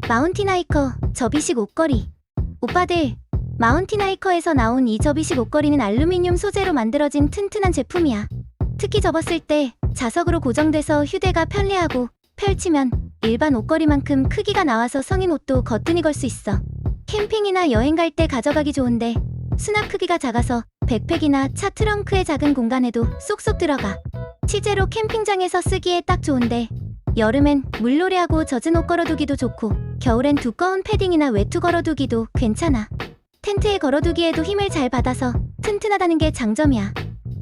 마운틴 하이커 접이식 옷걸이. 오빠들, 마운틴 하이커에서 나온 이 접이식 옷걸이는 알루미늄 소재로 만들어진 튼튼한 제품이야. 특히 접었을 때 자석으로 고정돼서 휴대가 편리하고 펼치면 일반 옷걸이만큼 크기가 나와서 성인 옷도 거뜬히 걸 수 있어. 캠핑이나 여행 갈 때 가져가기 좋은데 수납 크기가 작아서 백팩이나 차 트렁크의 작은 공간에도 쏙쏙 들어가. 실제로 캠핑장에서 쓰기에 딱 좋은데 여름엔 물놀이하고 젖은 옷 걸어두기도 좋고 겨울엔 두꺼운 패딩이나 외투 걸어두기도 괜찮아. 텐트에 걸어두기에도 힘을 잘 받아서 튼튼하다는 게 장점이야.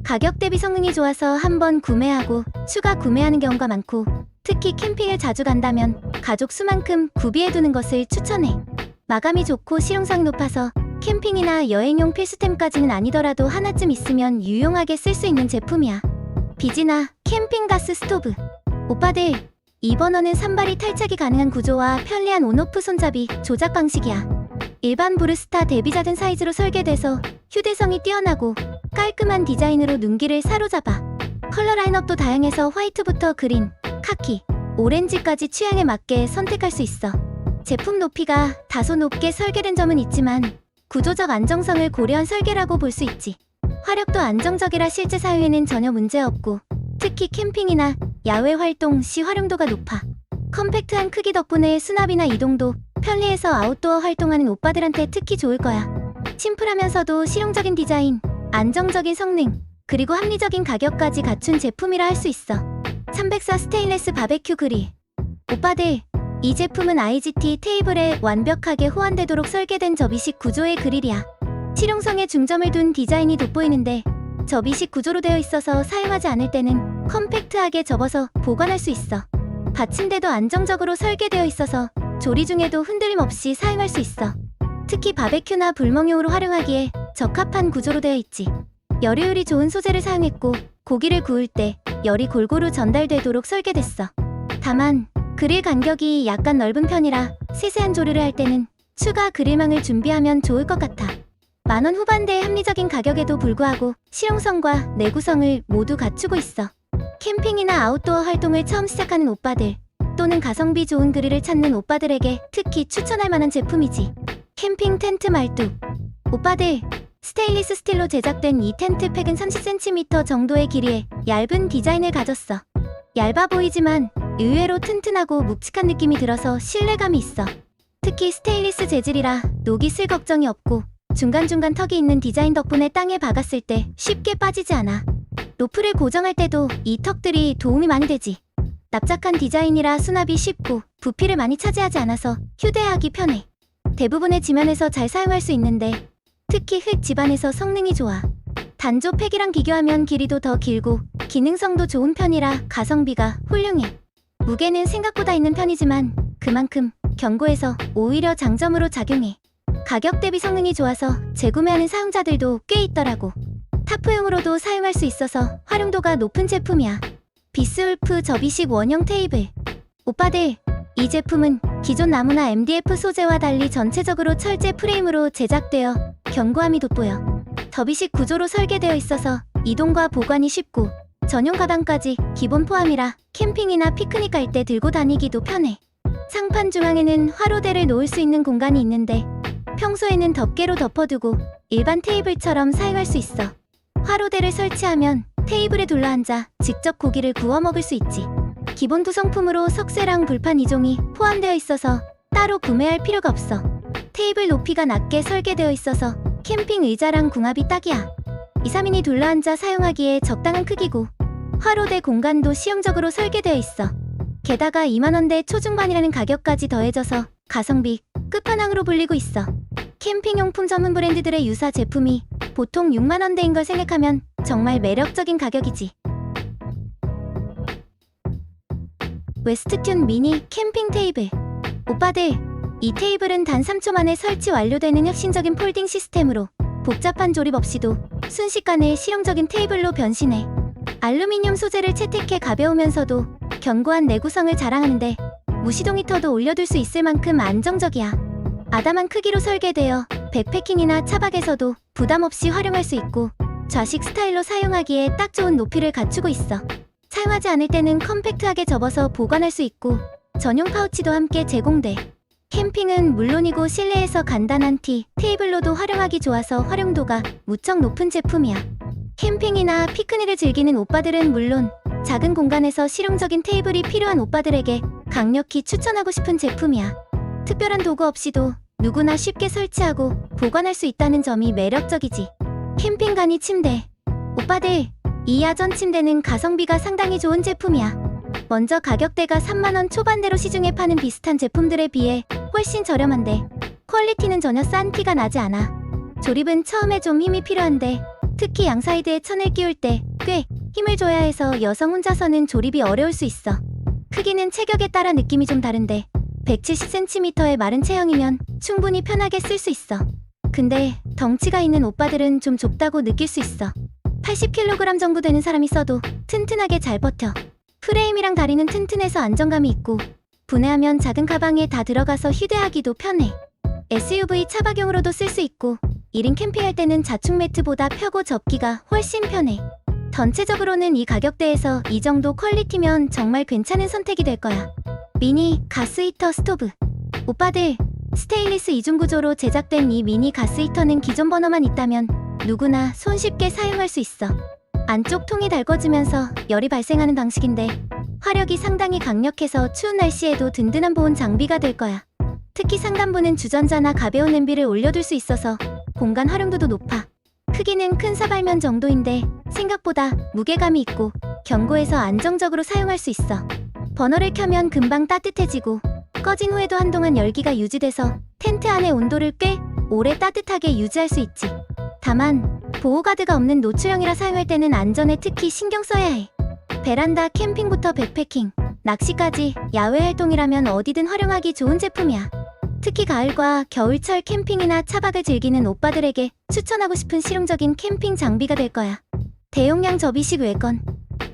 가격 대비 성능이 좋아서 한번 구매하고 추가 구매하는 경우가 많고 특히 캠핑을 자주 간다면 가족 수만큼 구비해두는 것을 추천해. 마감이 좋고 실용성이 높아서 캠핑이나 여행용 필수템까지는 아니더라도 하나쯤 있으면 유용하게 쓸 수 있는 제품이야. 비지나 캠핑 가스 스토브. 오빠들, 이 버너는 산발이 탈착이 가능한 구조와 편리한 온오프 손잡이 조작 방식이야. 일반 브루스타 대비 작은 사이즈로 설계돼서 휴대성이 뛰어나고 깔끔한 디자인으로 눈길을 사로잡아. 컬러 라인업도 다양해서 화이트부터 그린, 카키, 오렌지까지 취향에 맞게 선택할 수 있어. 제품 높이가 다소 높게 설계된 점은 있지만 구조적 안정성을 고려한 설계라고 볼 수 있지. 화력도 안정적이라 실제 사용에는 전혀 문제없고 특히 캠핑이나 야외 활동 시 활용도가 높아. 컴팩트한 크기 덕분에 수납이나 이동도 편리해서 아웃도어 활동하는 오빠들한테 특히 좋을 거야. 심플하면서도 실용적인 디자인, 안정적인 성능, 그리고 합리적인 가격까지 갖춘 제품이라 할 수 있어. 304 스테인레스 바베큐 그릴. 오빠들, 이 제품은 IGT 테이블에 완벽하게 호환되도록 설계된 접이식 구조의 그릴이야. 실용성에 중점을 둔 디자인이 돋보이는데 접이식 구조로 되어 있어서 사용하지 않을 때는 컴팩트하게 접어서 보관할 수 있어. 받침대도 안정적으로 설계되어 있어서 조리 중에도 흔들림 없이 사용할 수 있어. 특히 바베큐나 불멍용으로 활용하기에 적합한 구조로 되어 있지. 열효율이 좋은 소재를 사용했고 고기를 구울 때 열이 골고루 전달되도록 설계됐어. 다만 그릴 간격이 약간 넓은 편이라 세세한 조리를 할 때는 추가 그릴망을 준비하면 좋을 것 같아. 만원 후반대의 합리적인 가격에도 불구하고 실용성과 내구성을 모두 갖추고 있어. 캠핑이나 아웃도어 활동을 처음 시작하는 오빠들 또는 가성비 좋은 그릴을 찾는 오빠들에게 특히 추천할 만한 제품이지. 캠핑 텐트 말뚝. 오빠들, 스테인리스 스틸로 제작된 이 텐트 팩은 30cm 정도의 길이에 얇은 디자인을 가졌어. 얇아 보이지만 의외로 튼튼하고 묵직한 느낌이 들어서 신뢰감이 있어. 특히 스테인리스 재질이라 녹이 슬 걱정이 없고 중간중간 턱이 있는 디자인 덕분에 땅에 박았을 때 쉽게 빠지지 않아. 로프를 고정할 때도 이 턱들이 도움이 많이 되지. 납작한 디자인이라 수납이 쉽고 부피를 많이 차지하지 않아서 휴대하기 편해. 대부분의 지면에서 잘 사용할 수 있는데 특히 흙 집안에서 성능이 좋아. 단조 팩이랑 비교하면 길이도 더 길고 기능성도 좋은 편이라 가성비가 훌륭해. 무게는 생각보다 있는 편이지만 그만큼 견고해서 오히려 장점으로 작용해. 가격 대비 성능이 좋아서 재구매하는 사용자들도 꽤 있더라고. 타프용으로도 사용할 수 있어서 활용도가 높은 제품이야. 비스울프 접이식 원형 테이블. 오빠들, 이 제품은 기존 나무나 MDF 소재와 달리 전체적으로 철제 프레임으로 제작되어 견고함이 돋보여. 접이식 구조로 설계되어 있어서 이동과 보관이 쉽고 전용 가방까지 기본 포함이라 캠핑이나 피크닉 갈 때 들고 다니기도 편해. 상판 중앙에는 화로대를 놓을 수 있는 공간이 있는데 평소에는 덮개로 덮어두고 일반 테이블처럼 사용할 수 있어. 화로대를 설치하면 테이블에 둘러앉아 직접 고기를 구워 먹을 수 있지. 기본 구성품으로 석쇠랑 불판 2종이 포함되어 있어서 따로 구매할 필요가 없어. 테이블 높이가 낮게 설계되어 있어서 캠핑 의자랑 궁합이 딱이야. 2, 3인이 둘러앉아 사용하기에 적당한 크기고 화로대 공간도 실용적으로 설계되어 있어. 게다가 2만원대 초중반이라는 가격까지 더해져서 가성비 끝판왕으로 불리고 있어. 캠핑용품 전문 브랜드들의 유사 제품이 보통 6만원대인 걸 생각하면 정말 매력적인 가격이지. 웨스트튠 미니 캠핑 테이블. 오빠들, 이 테이블은 단 3초 만에 설치 완료되는 혁신적인 폴딩 시스템으로 복잡한 조립 없이도 순식간에 실용적인 테이블로 변신해. 알루미늄 소재를 채택해 가벼우면서도 견고한 내구성을 자랑하는데 무시동 히터도 올려둘 수 있을 만큼 안정적이야. 아담한 크기로 설계되어 백패킹이나 차박에서도 부담 없이 활용할 수 있고 좌식 스타일로 사용하기에 딱 좋은 높이를 갖추고 있어. 사용하지 않을 때는 컴팩트하게 접어서 보관할 수 있고 전용 파우치도 함께 제공돼. 캠핑은 물론이고 실내에서 간단한 티, 테이블로도 활용하기 좋아서 활용도가 무척 높은 제품이야. 캠핑이나 피크닉을 즐기는 오빠들은 물론 작은 공간에서 실용적인 테이블이 필요한 오빠들에게 강력히 추천하고 싶은 제품이야. 특별한 도구 없이도 누구나 쉽게 설치하고 보관할 수 있다는 점이 매력적이지. 캠핑간이 침대. 오빠들, 이 야전 침대는 가성비가 상당히 좋은 제품이야. 먼저 가격대가 3만원 초반대로 시중에 파는 비슷한 제품들에 비해 훨씬 저렴한데 퀄리티는 전혀 싼 티가 나지 않아. 조립은 처음에 좀 힘이 필요한데 특히 양사이드에 천을 끼울 때 꽤 힘을 줘야 해서 여성 혼자서는 조립이 어려울 수 있어. 크기는 체격에 따라 느낌이 좀 다른데 170cm의 마른 체형이면 충분히 편하게 쓸 수 있어. 근데 덩치가 있는 오빠들은 좀 좁다고 느낄 수 있어. 80kg 정도 되는 사람이 써도 튼튼하게 잘 버텨. 프레임이랑 다리는 튼튼해서 안정감이 있고 분해하면 작은 가방에 다 들어가서 휴대하기도 편해. SUV 차박용으로도 쓸 수 있고 1인 캠핑할 때는 자충 매트보다 펴고 접기가 훨씬 편해. 전체적으로는 이 가격대에서 이 정도 퀄리티면 정말 괜찮은 선택이 될 거야. 미니 가스 히터 스토브. 오빠들, 스테인리스 이중 구조로 제작된 이 미니 가스 히터는 기존 버너만 있다면 누구나 손쉽게 사용할 수 있어. 안쪽 통이 달궈지면서 열이 발생하는 방식인데 화력이 상당히 강력해서 추운 날씨에도 든든한 보온 장비가 될 거야. 특히 상단부는 주전자나 가벼운 냄비를 올려둘 수 있어서 공간 활용도도 높아. 크기는 큰 사발면 정도인데 생각보다 무게감이 있고 견고해서 안정적으로 사용할 수 있어. 버너를 켜면 금방 따뜻해지고 꺼진 후에도 한동안 열기가 유지돼서 텐트 안의 온도를 꽤 오래 따뜻하게 유지할 수 있지. 다만 보호가드가 없는 노출형이라 사용할 때는 안전에 특히 신경 써야 해. 베란다 캠핑부터 백패킹, 낚시까지 야외 활동이라면 어디든 활용하기 좋은 제품이야. 특히 가을과 겨울철 캠핑이나 차박을 즐기는 오빠들에게 추천하고 싶은 실용적인 캠핑 장비가 될 거야. 대용량 접이식 외건.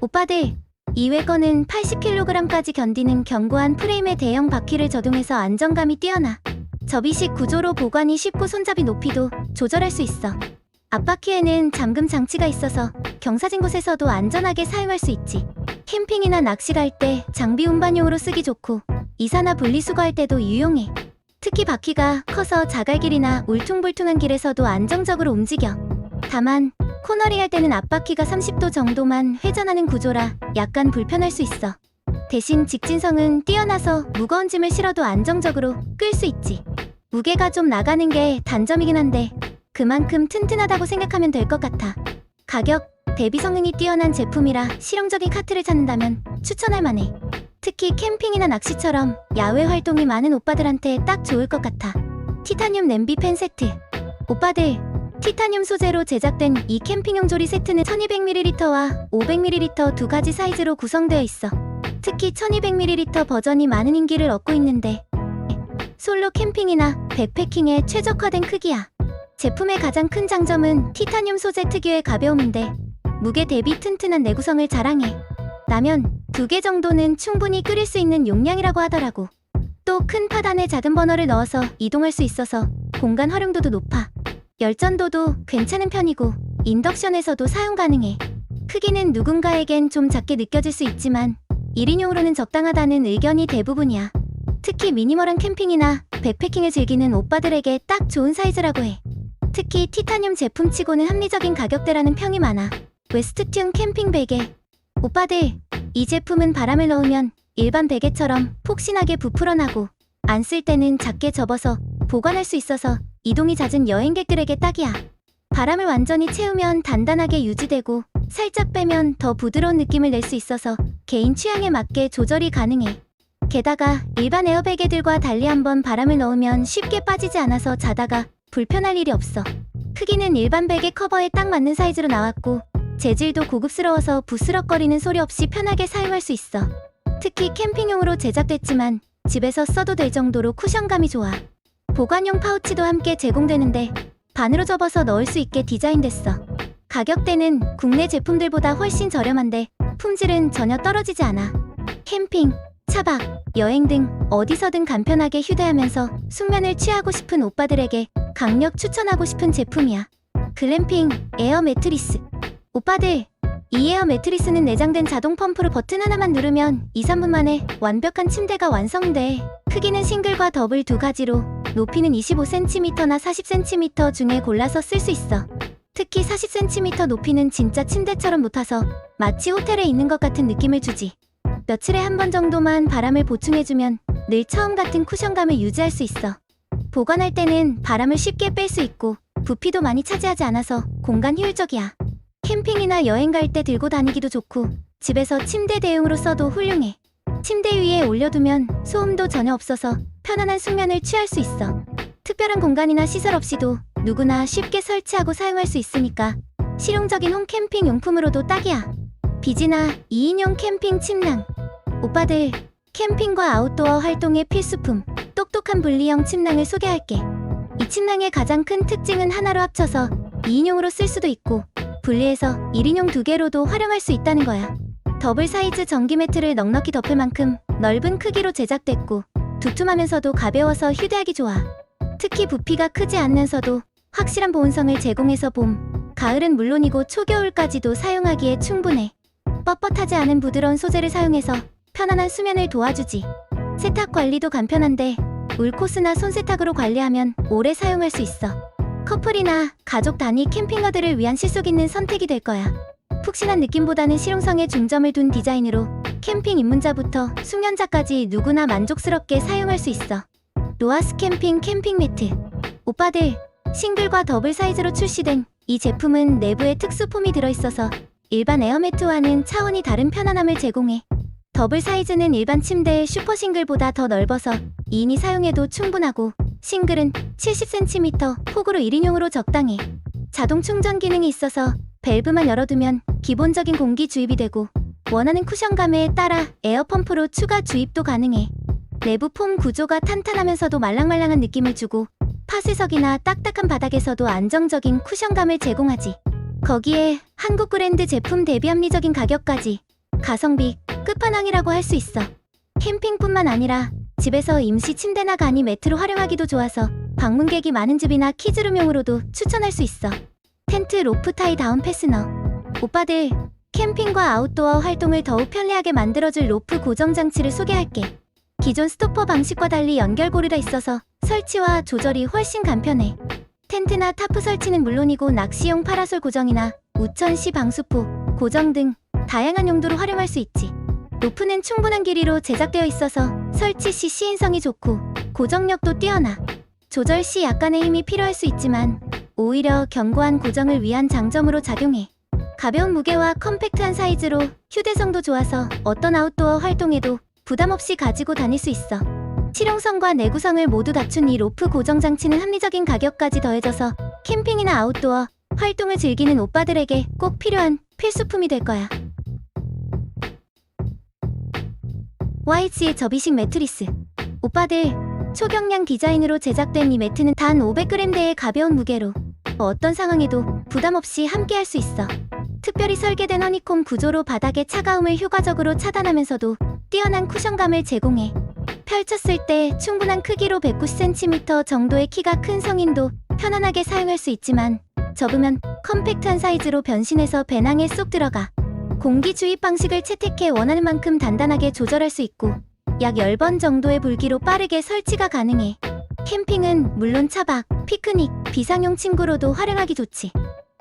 오빠들, 이 외건은 80kg까지 견디는 견고한 프레임에 대형 바퀴를 적용해서 안정감이 뛰어나. 접이식 구조로 보관이 쉽고 손잡이 높이도 조절할 수 있어. 앞바퀴에는 잠금 장치가 있어서 경사진 곳에서도 안전하게 사용할 수 있지. 캠핑이나 낚시 갈 때 장비 운반용으로 쓰기 좋고 이사나 분리수거할 때도 유용해. 특히 바퀴가 커서 자갈길이나 울퉁불퉁한 길에서도 안정적으로 움직여. 다만 코너링 할 때는 앞바퀴가 30도 정도만 회전하는 구조라 약간 불편할 수 있어. 대신 직진성은 뛰어나서 무거운 짐을 실어도 안정적으로 끌 수 있지. 무게가 좀 나가는 게 단점이긴 한데 그만큼 튼튼하다고 생각하면 될 것 같아. 가격 대비 성능이 뛰어난 제품이라 실용적인 카트를 찾는다면 추천할 만해. 특히 캠핑이나 낚시처럼 야외 활동이 많은 오빠들한테 딱 좋을 것 같아. 티타늄 냄비 팬 세트. 오빠들, 티타늄 소재로 제작된 이 캠핑용 조리 세트는 1200ml와 500ml 두 가지 사이즈로 구성되어 있어. 특히 1200ml 버전이 많은 인기를 얻고 있는데 솔로 캠핑이나 백패킹에 최적화된 크기야. 제품의 가장 큰 장점은 티타늄 소재 특유의 가벼움인데 무게 대비 튼튼한 내구성을 자랑해. 라면 2개 정도는 충분히 끓일 수 있는 용량이라고 하더라고. 또 큰 팥 안에 작은 버너를 넣어서 이동할 수 있어서 공간 활용도도 높아. 열전도도 괜찮은 편이고 인덕션에서도 사용 가능해. 크기는 누군가에겐 좀 작게 느껴질 수 있지만 1인용으로는 적당하다는 의견이 대부분이야. 특히 미니멀한 캠핑이나 백패킹을 즐기는 오빠들에게 딱 좋은 사이즈라고 해. 특히 티타늄 제품치고는 합리적인 가격대라는 평이 많아. 웨스트튠 캠핑 베개. 오빠들, 이 제품은 바람을 넣으면 일반 베개처럼 폭신하게 부풀어나고 안 쓸 때는 작게 접어서 보관할 수 있어서 이동이 잦은 여행객들에게 딱이야. 바람을 완전히 채우면 단단하게 유지되고 살짝 빼면 더 부드러운 느낌을 낼 수 있어서 개인 취향에 맞게 조절이 가능해. 게다가 일반 에어베개들과 달리 한번 바람을 넣으면 쉽게 빠지지 않아서 자다가 불편할 일이 없어. 크기는 일반 베개 커버에 딱 맞는 사이즈로 나왔고 재질도 고급스러워서 부스럭거리는 소리 없이 편하게 사용할 수 있어. 특히 캠핑용으로 제작됐지만 집에서 써도 될 정도로 쿠션감이 좋아. 보관용 파우치도 함께 제공되는데 반으로 접어서 넣을 수 있게 디자인됐어. 가격대는 국내 제품들보다 훨씬 저렴한데 품질은 전혀 떨어지지 않아. 캠핑, 차박, 여행 등 어디서든 간편하게 휴대하면서 숙면을 취하고 싶은 오빠들에게 강력 추천하고 싶은 제품이야. 글램핑 에어 매트리스. 오빠들, 이 에어 매트리스는 내장된 자동 펌프로 버튼 하나만 누르면 2-3분 만에 완벽한 침대가 완성돼. 크기는 싱글과 더블 두 가지로 높이는 25cm나 40cm 중에 골라서 쓸 수 있어. 특히 40cm 높이는 진짜 침대처럼 높아서 마치 호텔에 있는 것 같은 느낌을 주지. 며칠에 한 번 정도만 바람을 보충해주면 늘 처음 같은 쿠션감을 유지할 수 있어. 보관할 때는 바람을 쉽게 뺄 수 있고 부피도 많이 차지하지 않아서 공간 효율적이야. 캠핑이나 여행 갈 때 들고 다니기도 좋고 집에서 침대 대용으로 써도 훌륭해. 침대 위에 올려두면 소음도 전혀 없어서 편안한 숙면을 취할 수 있어. 특별한 공간이나 시설 없이도 누구나 쉽게 설치하고 사용할 수 있으니까 실용적인 홈 캠핑 용품으로도 딱이야. 비지나 2인용 캠핑 침낭. 오빠들, 캠핑과 아웃도어 활동의 필수품 똑똑한 분리형 침낭을 소개할게. 이 침낭의 가장 큰 특징은 하나로 합쳐서 2인용으로 쓸 수도 있고 분리해서 1인용 2개로도 활용할 수 있다는 거야. 더블 사이즈 전기 매트를 넉넉히 덮을 만큼 넓은 크기로 제작됐고 두툼하면서도 가벼워서 휴대하기 좋아. 특히 부피가 크지 않으면서도 확실한 보온성을 제공해서 봄, 가을은 물론이고 초겨울까지도 사용하기에 충분해. 뻣뻣하지 않은 부드러운 소재를 사용해서 편안한 수면을 도와주지. 세탁 관리도 간편한데 울코스나 손세탁으로 관리하면 오래 사용할 수 있어. 커플이나 가족 단위 캠핑러들을 위한 실속 있는 선택이 될 거야. 푹신한 느낌보다는 실용성에 중점을 둔 디자인으로 캠핑 입문자부터 숙련자까지 누구나 만족스럽게 사용할 수 있어. 로하스 캠핑 캠핑 매트. 오빠들, 싱글과 더블 사이즈로 출시된 이 제품은 내부에 특수 폼이 들어있어서 일반 에어매트와는 차원이 다른 편안함을 제공해. 더블 사이즈는 일반 침대의 슈퍼 싱글보다 더 넓어서 2인이 사용해도 충분하고 싱글은 70cm 폭으로 1인용으로 적당해. 자동 충전 기능이 있어서 밸브만 열어두면 기본적인 공기 주입이 되고 원하는 쿠션감에 따라 에어펌프로 추가 주입도 가능해. 내부 폼 구조가 탄탄하면서도 말랑말랑한 느낌을 주고 파쇄석이나 딱딱한 바닥에서도 안정적인 쿠션감을 제공하지. 거기에 한국 브랜드 제품 대비 합리적인 가격까지 가성비 끝판왕이라고 할 수 있어. 캠핑뿐만 아니라 집에서 임시 침대나 간이 매트로 활용하기도 좋아서 방문객이 많은 집이나 키즈룸용으로도 추천할 수 있어. 텐트 로프 타이 다운 패스너. 오빠들, 캠핑과 아웃도어 활동을 더욱 편리하게 만들어줄 로프 고정 장치를 소개할게. 기존 스토퍼 방식과 달리 연결고리가 있어서 설치와 조절이 훨씬 간편해. 텐트나 타프 설치는 물론이고 낚시용 파라솔 고정이나 우천시 방수포 고정 등 다양한 용도로 활용할 수 있지. 로프는 충분한 길이로 제작되어 있어서 설치 시 시인성이 좋고 고정력도 뛰어나. 조절 시 약간의 힘이 필요할 수 있지만 오히려 견고한 고정을 위한 장점으로 작용해. 가벼운 무게와 컴팩트한 사이즈로 휴대성도 좋아서 어떤 아웃도어 활동에도 부담 없이 가지고 다닐 수 있어. 실용성과 내구성을 모두 갖춘 이 로프 고정 장치는 합리적인 가격까지 더해져서 캠핑이나 아웃도어 활동을 즐기는 오빠들에게 꼭 필요한 필수품이 될 거야. YG의 접이식 매트리스. 오빠들, 초경량 디자인으로 제작된 이 매트는 단 500g대의 가벼운 무게로 어떤 상황에도 부담 없이 함께할 수 있어. 특별히 설계된 허니콤 구조로 바닥의 차가움을 효과적으로 차단하면서도 뛰어난 쿠션감을 제공해. 펼쳤을 때 충분한 크기로 190cm 정도의 키가 큰 성인도 편안하게 사용할 수 있지만 접으면 컴팩트한 사이즈로 변신해서 배낭에 쏙 들어가. 공기 주입 방식을 채택해 원하는 만큼 단단하게 조절할 수 있고 약 10번 정도의 불기로 빠르게 설치가 가능해. 캠핑은 물론 차박, 피크닉, 비상용 침구로도 활용하기 좋지.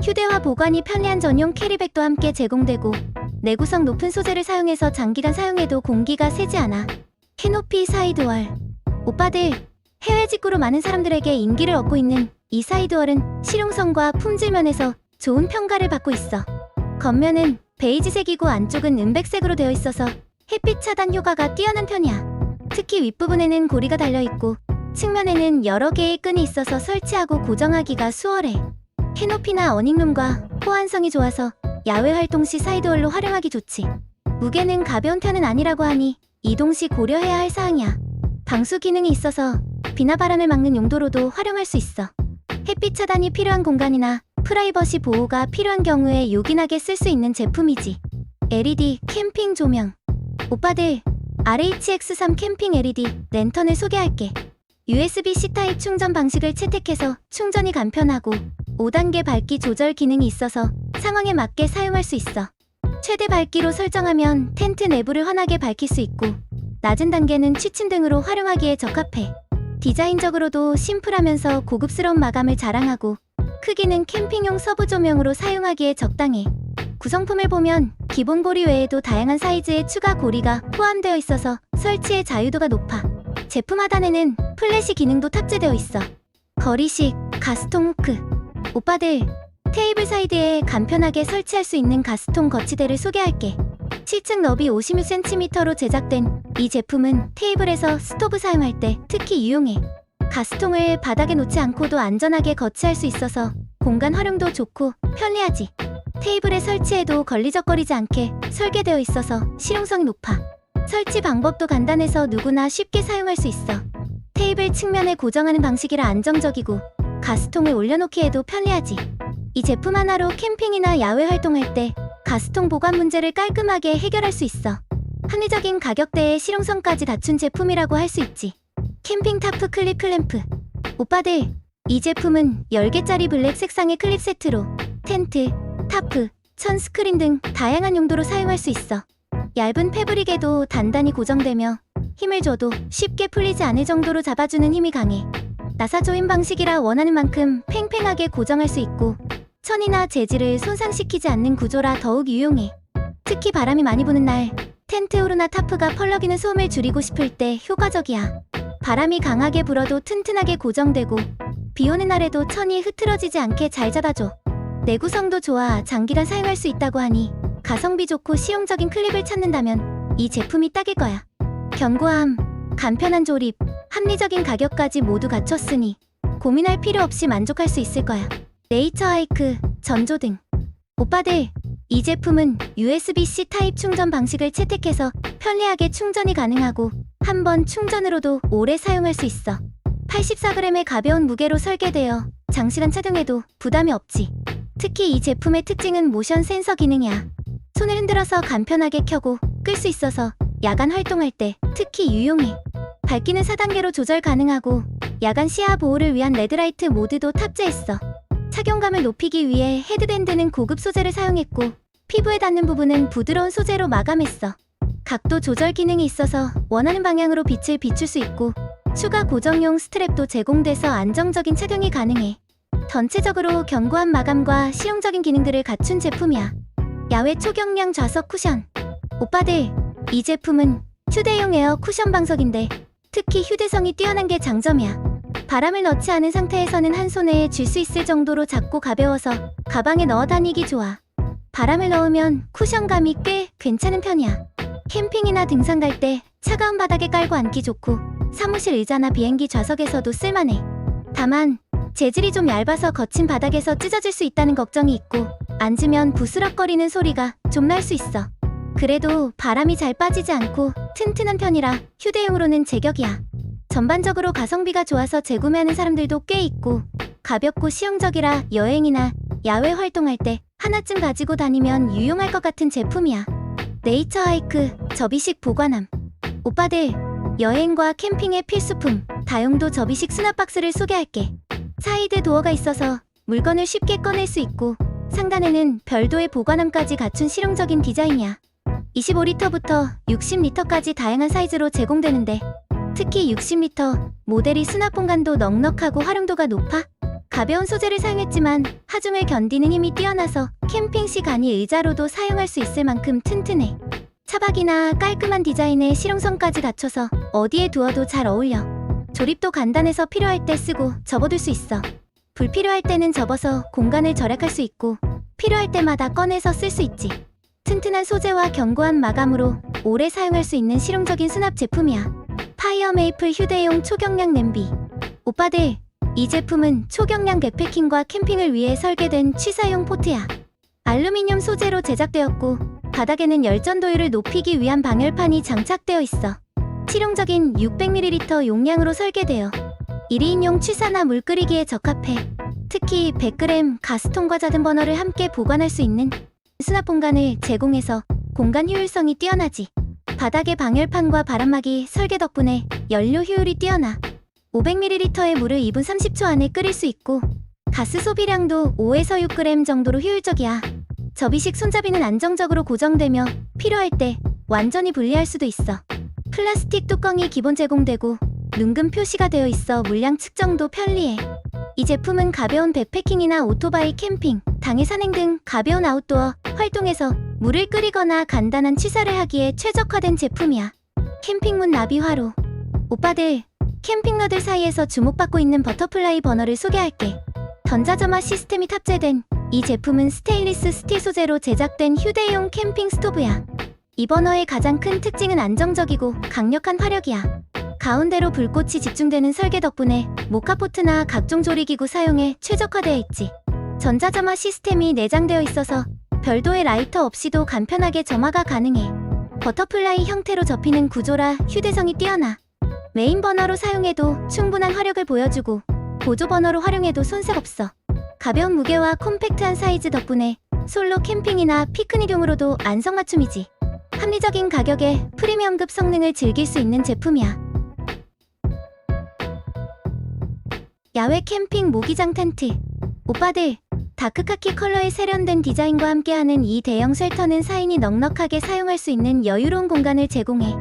휴대와 보관이 편리한 전용 캐리백도 함께 제공되고 내구성 높은 소재를 사용해서 장기간 사용해도 공기가 새지 않아. 캐노피 사이드월. 오빠들, 해외 직구로 많은 사람들에게 인기를 얻고 있는 이 사이드월은 실용성과 품질 면에서 좋은 평가를 받고 있어. 겉면은 베이지색이고 안쪽은 은백색으로 되어 있어서 햇빛 차단 효과가 뛰어난 편이야. 특히 윗부분에는 고리가 달려있고 측면에는 여러 개의 끈이 있어서 설치하고 고정하기가 수월해. 캐노피나 어닝룸과 호환성이 좋아서 야외 활동 시 사이드월로 활용하기 좋지. 무게는 가벼운 편은 아니라고 하니 이동 시 고려해야 할 사항이야. 방수 기능이 있어서 비나 바람을 막는 용도로도 활용할 수 있어. 햇빛 차단이 필요한 공간이나 프라이버시 보호가 필요한 경우에 요긴하게 쓸 수 있는 제품이지. LED 캠핑 조명. 오빠들, RHX3 캠핑 LED 랜턴을 소개할게. USB-C 타입 충전 방식을 채택해서 충전이 간편하고 5단계 밝기 조절 기능이 있어서 상황에 맞게 사용할 수 있어. 최대 밝기로 설정하면 텐트 내부를 환하게 밝힐 수 있고 낮은 단계는 취침 등으로 활용하기에 적합해. 디자인적으로도 심플하면서 고급스러운 마감을 자랑하고 크기는 캠핑용 서브 조명으로 사용하기에 적당해. 구성품을 보면 기본 고리 외에도 다양한 사이즈의 추가 고리가 포함되어 있어서 설치의 자유도가 높아. 제품 하단에는 플래시 기능도 탑재되어 있어. 거리식 가스통 후크. 오빠들, 테이블 사이드에 간편하게 설치할 수 있는 가스통 거치대를 소개할게. 7층 너비 56cm로 제작된 이 제품은 테이블에서 스토브 사용할 때 특히 유용해. 가스통을 바닥에 놓지 않고도 안전하게 거치할 수 있어서 공간 활용도 좋고 편리하지. 테이블에 설치해도 걸리적거리지 않게 설계되어 있어서 실용성이 높아. 설치 방법도 간단해서 누구나 쉽게 사용할 수 있어. 테이블 측면에 고정하는 방식이라 안정적이고 가스통을 올려놓기에도 편리하지. 이 제품 하나로 캠핑이나 야외 활동할 때 가스통 보관 문제를 깔끔하게 해결할 수 있어. 합리적인 가격대에 실용성까지 갖춘 제품이라고 할 수 있지. 캠핑 타프 클립 클램프. 오빠들, 이 제품은 10개짜리 블랙 색상의 클립 세트로 텐트, 타프, 천 스크린 등 다양한 용도로 사용할 수 있어. 얇은 패브릭에도 단단히 고정되며 힘을 줘도 쉽게 풀리지 않을 정도로 잡아주는 힘이 강해. 나사 조임 방식이라 원하는 만큼 팽팽하게 고정할 수 있고 천이나 재질을 손상시키지 않는 구조라 더욱 유용해. 특히 바람이 많이 부는 날, 텐트 호르나 타프가 펄럭이는 소음을 줄이고 싶을 때 효과적이야. 바람이 강하게 불어도 튼튼하게 고정되고 비 오는 날에도 천이 흐트러지지 않게 잘 잡아줘. 내구성도 좋아 장기간 사용할 수 있다고 하니 가성비 좋고 실용적인 클립을 찾는다면 이 제품이 딱일 거야. 견고함, 간편한 조립, 합리적인 가격까지 모두 갖췄으니 고민할 필요 없이 만족할 수 있을 거야. 네이처 하이크, 전조등. 오빠들, 이 제품은 USB-C 타입 충전 방식을 채택해서 편리하게 충전이 가능하고 한 번 충전으로도 오래 사용할 수 있어. 84g의 가벼운 무게로 설계되어 장시간 착용해도 부담이 없지. 특히 이 제품의 특징은 모션 센서 기능이야. 손을 흔들어서 간편하게 켜고 끌 수 있어서 야간 활동할 때 특히 유용해. 밝기는 4단계로 조절 가능하고 야간 시야 보호를 위한 레드라이트 모드도 탑재했어. 착용감을 높이기 위해 헤드밴드는 고급 소재를 사용했고 피부에 닿는 부분은 부드러운 소재로 마감했어. 각도 조절 기능이 있어서 원하는 방향으로 빛을 비출 수 있고 추가 고정용 스트랩도 제공돼서 안정적인 착용이 가능해. 전체적으로 견고한 마감과 실용적인 기능들을 갖춘 제품이야. 야외 초경량 좌석 쿠션. 오빠들, 이 제품은 휴대용 에어 쿠션 방석인데 특히 휴대성이 뛰어난 게 장점이야. 바람을 넣지 않은 상태에서는 한 손에 쥘 수 있을 정도로 작고 가벼워서 가방에 넣어 다니기 좋아. 바람을 넣으면 쿠션감이 꽤 괜찮은 편이야. 캠핑이나 등산 갈 때 차가운 바닥에 깔고 앉기 좋고 사무실 의자나 비행기 좌석에서도 쓸만해. 다만 재질이 좀 얇아서 거친 바닥에서 찢어질 수 있다는 걱정이 있고 앉으면 부스럭거리는 소리가 좀 날 수 있어. 그래도 바람이 잘 빠지지 않고 튼튼한 편이라 휴대용으로는 제격이야. 전반적으로 가성비가 좋아서 재구매하는 사람들도 꽤 있고 가볍고 실용적이라 여행이나 야외 활동할 때 하나쯤 가지고 다니면 유용할 것 같은 제품이야. 네이처 하이크, 접이식 보관함. 오빠들, 여행과 캠핑의 필수품 다용도 접이식 수납 박스를 소개할게. 사이드 도어가 있어서 물건을 쉽게 꺼낼 수 있고 상단에는 별도의 보관함까지 갖춘 실용적인 디자인이야. 25리터부터 60리터까지 다양한 사이즈로 제공되는데 특히 60리터 모델이 수납 공간도 넉넉하고 활용도가 높아. 가벼운 소재를 사용했지만 하중을 견디는 힘이 뛰어나서 캠핑 시 간이 의자로도 사용할 수 있을 만큼 튼튼해. 차박이나 깔끔한 디자인에 실용성까지 갖춰서 어디에 두어도 잘 어울려. 조립도 간단해서 필요할 때 쓰고 접어둘 수 있어. 불필요할 때는 접어서 공간을 절약할 수 있고 필요할 때마다 꺼내서 쓸 수 있지. 튼튼한 소재와 견고한 마감으로 오래 사용할 수 있는 실용적인 수납 제품이야. 파이어 메이플 휴대용 초경량 냄비. 오빠들, 이 제품은 초경량 백패킹과 캠핑을 위해 설계된 취사용 포트야. 알루미늄 소재로 제작되었고 바닥에는 열전도율을 높이기 위한 방열판이 장착되어 있어. 실용적인 600ml 용량으로 설계되어 1인용 취사나 물 끓이기에 적합해. 특히 100g 가스통과 잦은 버너를 함께 보관할 수 있는 수납 공간을 제공해서 공간 효율성이 뛰어나지. 바닥에 방열판과 바람막이 설계 덕분에 연료 효율이 뛰어나 500ml의 물을 2분 30초 안에 끓일 수 있고 가스 소비량도 5에서 6g 정도로 효율적이야. 접이식 손잡이는 안정적으로 고정되며 필요할 때 완전히 분리할 수도 있어. 플라스틱 뚜껑이 기본 제공되고 눈금 표시가 되어 있어 물량 측정도 편리해. 이 제품은 가벼운 백패킹이나 오토바이 캠핑, 당일 산행 등 가벼운 아웃도어 활동에서 물을 끓이거나 간단한 취사를 하기에 최적화된 제품이야. 캠핑문 나비 화로. 오빠들, 캠핑러들 사이에서 주목받고 있는 버터플라이 버너를 소개할게. 전자점화 시스템이 탑재된 이 제품은 스테인리스 스틸 소재로 제작된 휴대용 캠핑 스토브야. 이 버너의 가장 큰 특징은 안정적이고 강력한 화력이야. 가운데로 불꽃이 집중되는 설계 덕분에 모카포트나 각종 조리기구 사용에 최적화되어 있지. 전자점화 시스템이 내장되어 있어서 별도의 라이터 없이도 간편하게 점화가 가능해. 버터플라이 형태로 접히는 구조라 휴대성이 뛰어나. 메인 버너로 사용해도 충분한 화력을 보여주고 보조 버너로 활용해도 손색 없어. 가벼운 무게와 콤팩트한 사이즈 덕분에 솔로 캠핑이나 피크닉용으로도 안성맞춤이지. 합리적인 가격에 프리미엄급 성능을 즐길 수 있는 제품이야. 야외 캠핑 모기장 텐트. 오빠들, 다크카키 컬러의 세련된 디자인과 함께하는 이 대형 쉘터는 4인이 넉넉하게 사용할 수 있는 여유로운 공간을 제공해.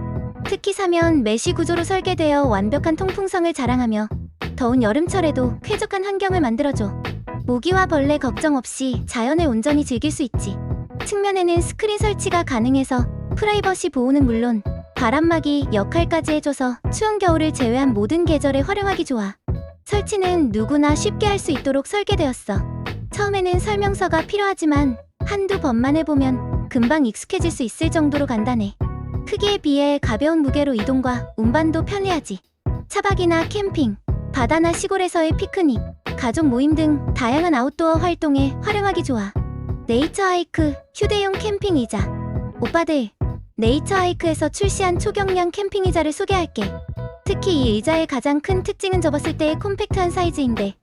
특히 사면 메쉬 구조로 설계되어 완벽한 통풍성을 자랑하며 더운 여름철에도 쾌적한 환경을 만들어줘. 모기와 벌레 걱정 없이 자연을 온전히 즐길 수 있지. 측면에는 스크린 설치가 가능해서 프라이버시 보호는 물론 바람막이 역할까지 해줘서 추운 겨울을 제외한 모든 계절에 활용하기 좋아. 설치는 누구나 쉽게 할 수 있도록 설계되었어. 처음에는 설명서가 필요하지만 한두 번만 해보면 금방 익숙해질 수 있을 정도로 간단해. 크기에 비해 가벼운 무게로 이동과 운반도 편리하지. 차박이나 캠핑, 바다나 시골에서의 피크닉, 가족 모임 등 다양한 아웃도어 활동에 활용하기 좋아. 네이처하이크 휴대용 캠핑 의자. 오빠들, 네이처하이크에서 출시한 초경량 캠핑 의자를 소개할게. 특히 이 의자의 가장 큰 특징은 접었을 때의 콤팩트한 사이즈인데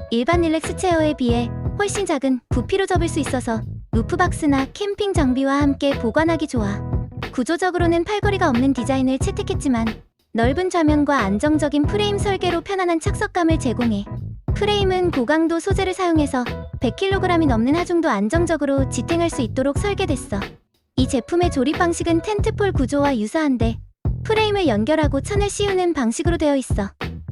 일반 릴렉스 체어에 비해 훨씬 작은 부피로 접을 수 있어서 루프박스나 캠핑 장비와 함께 보관하기 좋아. 구조적으로는 팔걸이가 없는 디자인을 채택했지만 넓은 좌면과 안정적인 프레임 설계로 편안한 착석감을 제공해. 프레임은 고강도 소재를 사용해서 100kg이 넘는 하중도 안정적으로 지탱할 수 있도록 설계됐어. 이 제품의 조립 방식은 텐트폴 구조와 유사한데 프레임을 연결하고 천을 씌우는 방식으로 되어 있어.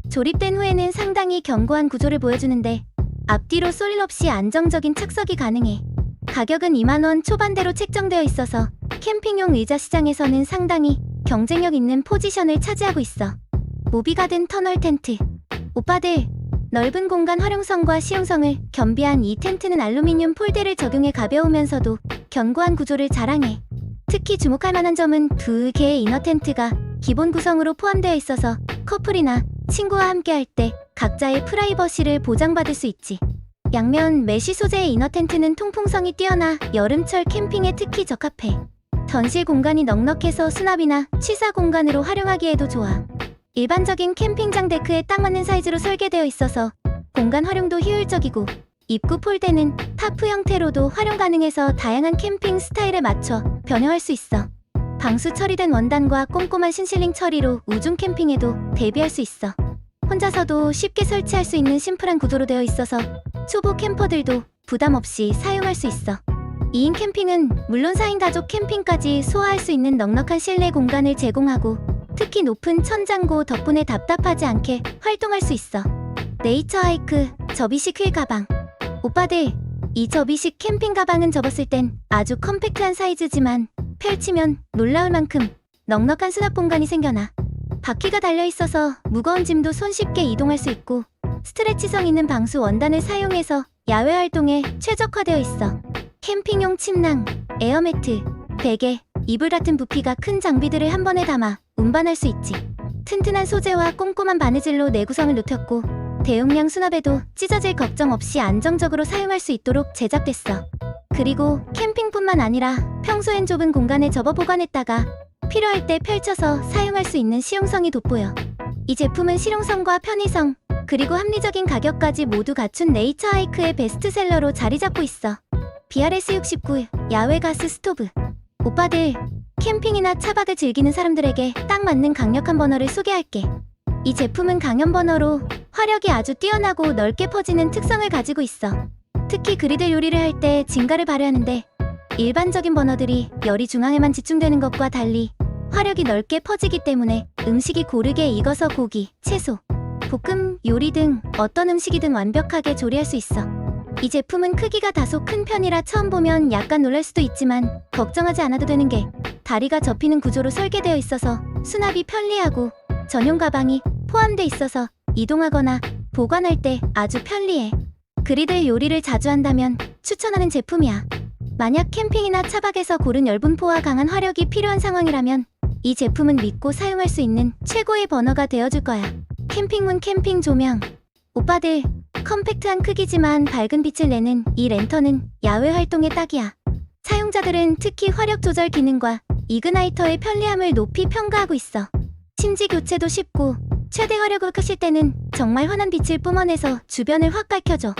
조립된 후에는 상당히 견고한 구조를 보여주는데 앞뒤로 쏠림 없이 안정적인 착석이 가능해. 가격은 2만원 초반대로 책정되어 있어서 캠핑용 의자 시장에서는 상당히 경쟁력 있는 포지션을 차지하고 있어. 모비가든 터널 텐트. 오빠들, 넓은 공간 활용성과 실용성을 겸비한 이 텐트는 알루미늄 폴대를 적용해 가벼우면서도 견고한 구조를 자랑해. 특히 주목할 만한 점은 두 개의 이너 텐트가 기본 구성으로 포함되어 있어서 커플이나 친구와 함께 할 때 각자의 프라이버시를 보장받을 수 있지. 양면 메쉬 소재의 이너 텐트는 통풍성이 뛰어나 여름철 캠핑에 특히 적합해. 전실 공간이 넉넉해서 수납이나 취사 공간으로 활용하기에도 좋아. 일반적인 캠핑장 데크에 딱 맞는 사이즈로 설계되어 있어서 공간 활용도 효율적이고 입구 폴대는 타프 형태로도 활용 가능해서 다양한 캠핑 스타일에 맞춰 변형할 수 있어. 방수 처리된 원단과 꼼꼼한 신실링 처리로 우중 캠핑에도 대비할 수 있어. 혼자서도 쉽게 설치할 수 있는 심플한 구조로 되어 있어서 초보 캠퍼들도 부담 없이 사용할 수 있어. 2인 캠핑은 물론 4인 가족 캠핑까지 소화할 수 있는 넉넉한 실내 공간을 제공하고 특히 높은 천장고 덕분에 답답하지 않게 활동할 수 있어. 네이처하이크 접이식 휠 가방. 오빠들, 이 접이식 캠핑 가방은 접었을 땐 아주 컴팩트한 사이즈지만 펼치면 놀라울 만큼 넉넉한 수납 공간이 생겨나. 바퀴가 달려있어서 무거운 짐도 손쉽게 이동할 수 있고 스트레치성 있는 방수 원단을 사용해서 야외 활동에 최적화되어 있어. 캠핑용 침낭, 에어매트, 베개, 이불 같은 부피가 큰 장비들을 한 번에 담아 운반할 수 있지. 튼튼한 소재와 꼼꼼한 바느질로 내구성을 높였고 대용량 수납에도 찢어질 걱정 없이 안정적으로 사용할 수 있도록 제작됐어. 그리고 캠핑뿐만 아니라 평소엔 좁은 공간에 접어 보관했다가 필요할 때 펼쳐서 사용할 수 있는 실용성이 돋보여. 이 제품은 실용성과 편의성, 그리고 합리적인 가격까지 모두 갖춘 네이처하이크의 베스트셀러로 자리 잡고 있어. BRS69 야외 가스 스토브. 오빠들, 캠핑이나 차박을 즐기는 사람들에게 딱 맞는 강력한 버너를 소개할게. 이 제품은 강연 버너로 화력이 아주 뛰어나고 넓게 퍼지는 특성을 가지고 있어. 특히 그리들 요리를 할 때 진가를 발휘하는데 일반적인 버너들이 열이 중앙에만 집중되는 것과 달리 화력이 넓게 퍼지기 때문에 음식이 고르게 익어서 고기, 채소, 볶음, 요리 등 어떤 음식이든 완벽하게 조리할 수 있어. 이 제품은 크기가 다소 큰 편이라 처음 보면 약간 놀랄 수도 있지만 걱정하지 않아도 되는 게 다리가 접히는 구조로 설계되어 있어서 수납이 편리하고 전용 가방이 포함돼 있어서 이동하거나 보관할 때 아주 편리해. 그리들 요리를 자주 한다면 추천하는 제품이야. 만약 캠핑이나 차박에서 고른 열분포와 강한 화력이 필요한 상황이라면 이 제품은 믿고 사용할 수 있는 최고의 버너가 되어줄 거야. 캠핑문 캠핑 조명. 오빠들, 컴팩트한 크기지만 밝은 빛을 내는 이 랜턴은 야외 활동에 딱이야. 사용자들은 특히 화력 조절 기능과 이그나이터의 편리함을 높이 평가하고 있어. 심지 교체도 쉽고 최대 화력을 끄실 때는 정말 환한 빛을 뿜어내서 주변을 확 밝혀줘.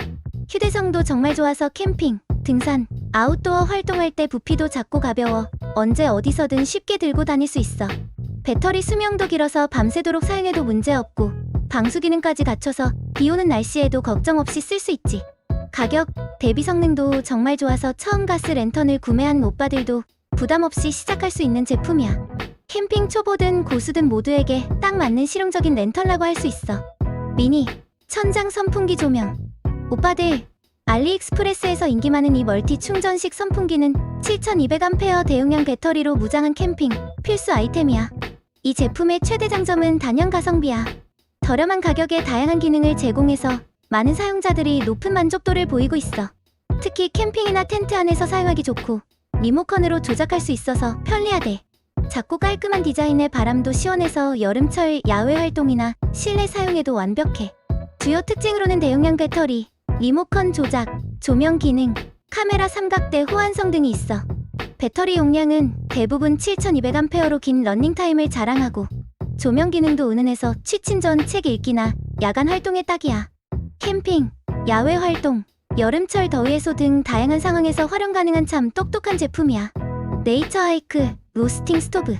휴대성도 정말 좋아서 캠핑, 등산, 아웃도어 활동할 때 부피도 작고 가벼워 언제 어디서든 쉽게 들고 다닐 수 있어. 배터리 수명도 길어서 밤새도록 사용해도 문제없고 방수 기능까지 갖춰서 비오는 날씨에도 걱정 없이 쓸 수 있지. 가격 대비 성능도 정말 좋아서 처음 가스 랜턴을 구매한 오빠들도 부담 없이 시작할 수 있는 제품이야. 캠핑 초보든 고수든 모두에게 딱 맞는 실용적인 랜턴이라고 할 수 있어. 미니 천장 선풍기 조명. 오빠들, 알리익스프레스에서 인기 많은 이 멀티 충전식 선풍기는 7200A 대용량 배터리로 무장한 캠핑 필수 아이템이야. 이 제품의 최대 장점은 단연 가성비야. 저렴한 가격에 다양한 기능을 제공해서 많은 사용자들이 높은 만족도를 보이고 있어. 특히 캠핑이나 텐트 안에서 사용하기 좋고 리모컨으로 조작할 수 있어서 편리하대. 작고 깔끔한 디자인에 바람도 시원해서 여름철 야외 활동이나 실내 사용에도 완벽해. 주요 특징으로는 대용량 배터리, 리모컨 조작, 조명 기능, 카메라 삼각대 호환성 등이 있어. 배터리 용량은 대부분 7200A로 긴 러닝타임을 자랑하고 조명 기능도 은은해서 취침 전 책 읽기나 야간 활동에 딱이야. 캠핑, 야외 활동, 여름철 더위 해소 등 다양한 상황에서 활용 가능한 참 똑똑한 제품이야. 네이처 하이크 로스팅 스토브.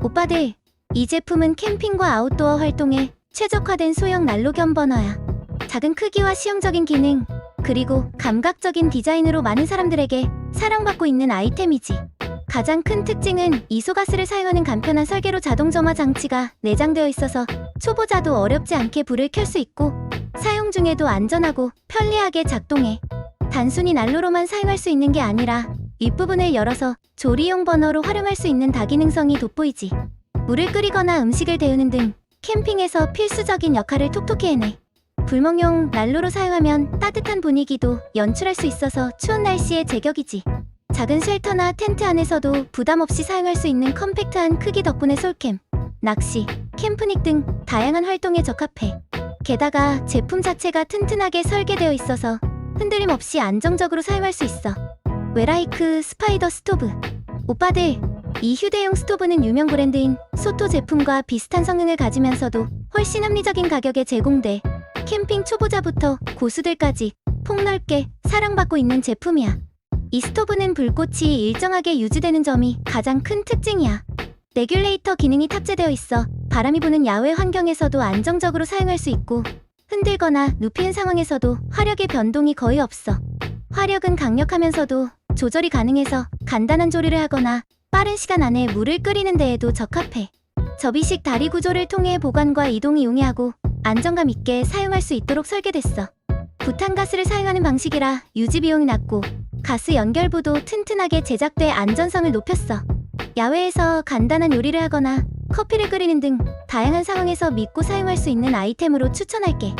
오빠들, 이 제품은 캠핑과 아웃도어 활동에 최적화된 소형 난로 겸 버너야. 작은 크기와 실용적인 기능, 그리고 감각적인 디자인으로 많은 사람들에게 사랑받고 있는 아이템이지. 가장 큰 특징은 이소가스를 사용하는 간편한 설계로 자동 점화 장치가 내장되어 있어서 초보자도 어렵지 않게 불을 켤 수 있고 사용 중에도 안전하고 편리하게 작동해. 단순히 난로로만 사용할 수 있는 게 아니라 윗부분을 열어서 조리용 버너로 활용할 수 있는 다기능성이 돋보이지. 물을 끓이거나 음식을 데우는 등 캠핑에서 필수적인 역할을 톡톡히 해내. 불멍용 난로로 사용하면 따뜻한 분위기도 연출할 수 있어서 추운 날씨에 제격이지. 작은 쉘터나 텐트 안에서도 부담 없이 사용할 수 있는 컴팩트한 크기 덕분에 솔캠, 낚시, 캠프닉 등 다양한 활동에 적합해. 게다가 제품 자체가 튼튼하게 설계되어 있어서 흔들림 없이 안정적으로 사용할 수 있어. 웨라이크 스파이더 스토브. 오빠들, 이 휴대용 스토브는 유명 브랜드인 소토 제품과 비슷한 성능을 가지면서도 훨씬 합리적인 가격에 제공돼 캠핑 초보자부터 고수들까지 폭넓게 사랑받고 있는 제품이야. 이 스토브는 불꽃이 일정하게 유지되는 점이 가장 큰 특징이야. 레귤레이터 기능이 탑재되어 있어 바람이 부는 야외 환경에서도 안정적으로 사용할 수 있고 흔들거나 눕히는 상황에서도 화력의 변동이 거의 없어. 화력은 강력하면서도 조절이 가능해서 간단한 조리를 하거나 빠른 시간 안에 물을 끓이는 데에도 적합해. 접이식 다리 구조를 통해 보관과 이동이 용이하고 안정감 있게 사용할 수 있도록 설계됐어. 부탄가스를 사용하는 방식이라 유지 비용이 낮고 가스 연결부도 튼튼하게 제작돼 안전성을 높였어. 야외에서 간단한 요리를 하거나 커피를 끓이는 등 다양한 상황에서 믿고 사용할 수 있는 아이템으로 추천할게.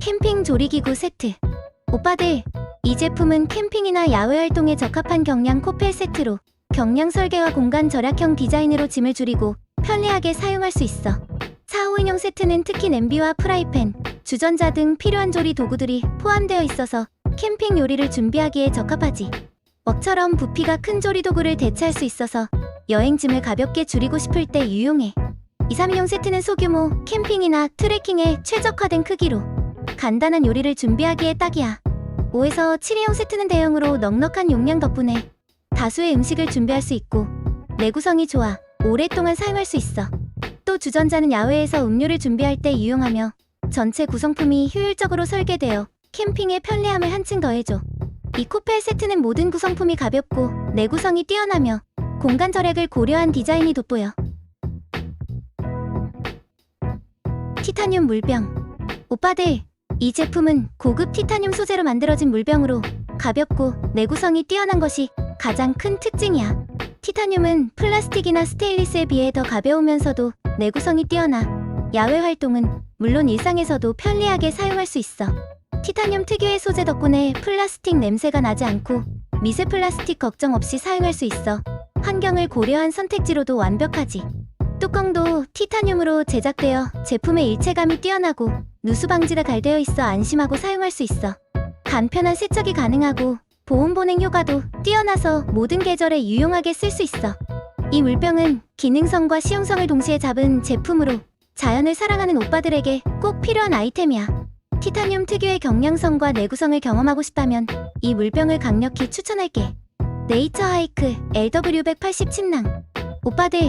캠핑 조리기구 세트. 오빠들, 이 제품은 캠핑이나 야외 활동에 적합한 경량 코펠 세트로 경량 설계와 공간 절약형 디자인으로 짐을 줄이고 편리하게 사용할 수 있어. 4~5인용 세트는 특히 냄비와 프라이팬, 주전자 등 필요한 조리 도구들이 포함되어 있어서 캠핑 요리를 준비하기에 적합하지. 웍처럼 부피가 큰 조리 도구를 대체할 수 있어서 여행짐을 가볍게 줄이고 싶을 때 유용해. 2~3인용 세트는 소규모 캠핑이나 트레킹에 최적화된 크기로 간단한 요리를 준비하기에 딱이야. 5~7인용 세트는 대용으로 넉넉한 용량 덕분에 다수의 음식을 준비할 수 있고 내구성이 좋아 오랫동안 사용할 수 있어. 또 주전자는 야외에서 음료를 준비할 때 유용하며 전체 구성품이 효율적으로 설계되어 캠핑의 편리함을 한층 더해줘. 이 코펠 세트는 모든 구성품이 가볍고 내구성이 뛰어나며 공간 절약을 고려한 디자인이 돋보여. 티타늄 물병. 오빠들, 이 제품은 고급 티타늄 소재로 만들어진 물병으로 가볍고 내구성이 뛰어난 것이 가장 큰 특징이야. 티타늄은 플라스틱이나 스테인리스에 비해 더 가벼우면서도 내구성이 뛰어나 야외 활동은 물론 일상에서도 편리하게 사용할 수 있어. 티타늄 특유의 소재 덕분에 플라스틱 냄새가 나지 않고 미세 플라스틱 걱정 없이 사용할 수 있어 환경을 고려한 선택지로도 완벽하지. 뚜껑도 티타늄으로 제작되어 제품의 일체감이 뛰어나고 누수 방지가 잘 되어 있어 안심하고 사용할 수 있어. 간편한 세척이 가능하고 보온 보냉 효과도 뛰어나서 모든 계절에 유용하게 쓸 수 있어. 이 물병은 기능성과 실용성을 동시에 잡은 제품으로 자연을 사랑하는 오빠들에게 꼭 필요한 아이템이야. 티타늄 특유의 경량성과 내구성을 경험하고 싶다면 이 물병을 강력히 추천할게. 네이처 하이크 LW180 침낭. 오빠들,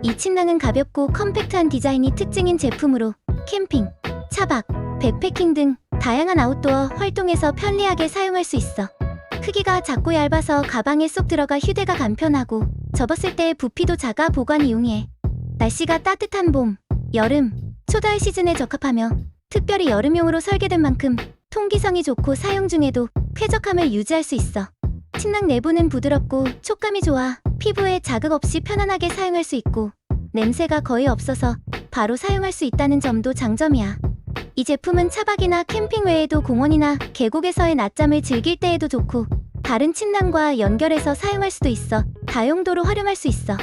이 침낭은 가볍고 컴팩트한 디자인이 특징인 제품으로 캠핑, 차박, 백패킹 등 다양한 아웃도어 활동에서 편리하게 사용할 수 있어. 크기가 작고 얇아서 가방에 쏙 들어가 휴대가 간편하고 접었을 때의 부피도 작아 보관이 용이해. 날씨가 따뜻한 봄, 여름, 초가을 시즌에 적합하며 특별히 여름용으로 설계된 만큼 통기성이 좋고 사용 중에도 쾌적함을 유지할 수 있어. 침낭 내부는 부드럽고 촉감이 좋아 피부에 자극 없이 편안하게 사용할 수 있고 냄새가 거의 없어서 바로 사용할 수 있다는 점도 장점이야. 이 제품은 차박이나 캠핑 외에도 공원이나 계곡에서의 낮잠을 즐길 때에도 좋고 다른 침낭과 연결해서 사용할 수도 있어 다용도로 활용할 수 있어.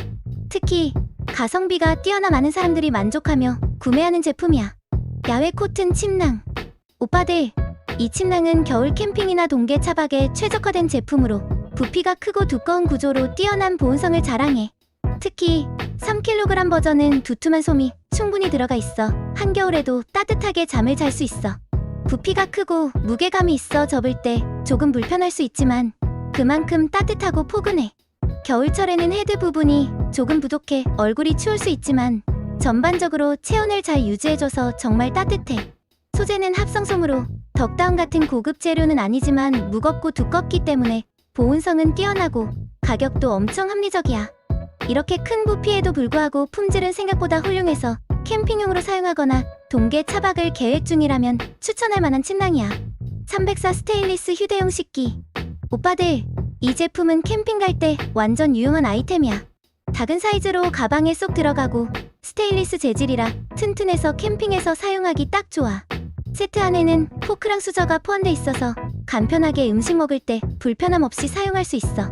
특히 가성비가 뛰어나 많은 사람들이 만족하며 구매하는 제품이야. 야외 코튼 침낭. 오빠들, 이 침낭은 겨울 캠핑이나 동계 차박에 최적화된 제품으로 부피가 크고 두꺼운 구조로 뛰어난 보온성을 자랑해. 특히 3kg 버전은 두툼한 솜이 충분히 들어가 있어 한겨울에도 따뜻하게 잠을 잘 수 있어. 부피가 크고 무게감이 있어 접을 때 조금 불편할 수 있지만 그만큼 따뜻하고 포근해. 겨울철에는 헤드 부분이 조금 부족해 얼굴이 추울 수 있지만 전반적으로 체온을 잘 유지해줘서 정말 따뜻해. 소재는 합성솜으로 덕다운 같은 고급 재료는 아니지만 무겁고 두껍기 때문에 보온성은 뛰어나고 가격도 엄청 합리적이야. 이렇게 큰 부피에도 불구하고 품질은 생각보다 훌륭해서 캠핑용으로 사용하거나 동계 차박을 계획 중이라면 추천할 만한 침낭이야. 304 스테인리스 휴대용 식기. 오빠들, 이 제품은 캠핑 갈 때 완전 유용한 아이템이야. 작은 사이즈로 가방에 쏙 들어가고 스테인리스 재질이라 튼튼해서 캠핑에서 사용하기 딱 좋아. 세트 안에는 포크랑 수저가 포함돼 있어서 간편하게 음식 먹을 때 불편함 없이 사용할 수 있어.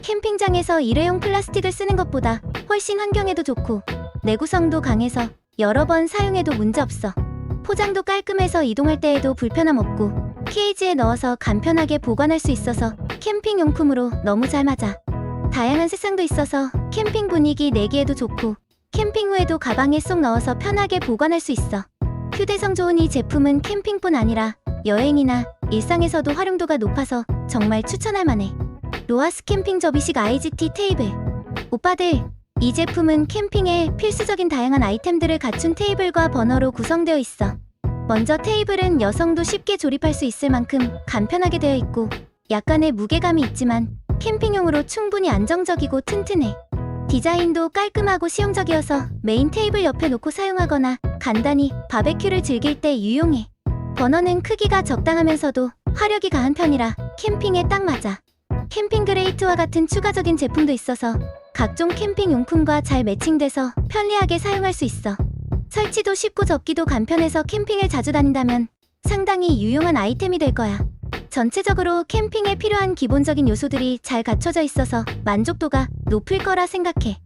캠핑장에서 일회용 플라스틱을 쓰는 것보다 훨씬 환경에도 좋고 내구성도 강해서 여러 번 사용해도 문제없어. 포장도 깔끔해서 이동할 때에도 불편함 없고 케이지에 넣어서 간편하게 보관할 수 있어서 캠핑용품으로 너무 잘 맞아. 다양한 색상도 있어서 캠핑 분위기 내기에도 좋고 캠핑 후에도 가방에 쏙 넣어서 편하게 보관할 수 있어. 휴대성 좋은 이 제품은 캠핑뿐 아니라 여행이나 일상에서도 활용도가 높아서 정말 추천할 만해. 로하스 캠핑 접이식 IGT 테이블. 오빠들, 이 제품은 캠핑에 필수적인 다양한 아이템들을 갖춘 테이블과 버너로 구성되어 있어. 먼저 테이블은 여성도 쉽게 조립할 수 있을 만큼 간편하게 되어 있고 약간의 무게감이 있지만 캠핑용으로 충분히 안정적이고 튼튼해. 디자인도 깔끔하고 실용적이어서 메인 테이블 옆에 놓고 사용하거나 간단히 바베큐를 즐길 때 유용해. 버너는 크기가 적당하면서도 화력이 강한 편이라 캠핑에 딱 맞아. 캠핑 그레이트와 같은 추가적인 제품도 있어서 각종 캠핑 용품과 잘 매칭돼서 편리하게 사용할 수 있어. 설치도 쉽고 접기도 간편해서 캠핑을 자주 다닌다면 상당히 유용한 아이템이 될 거야. 전체적으로 캠핑에 필요한 기본적인 요소들이 잘 갖춰져 있어서 만족도가 높을 거라 생각해.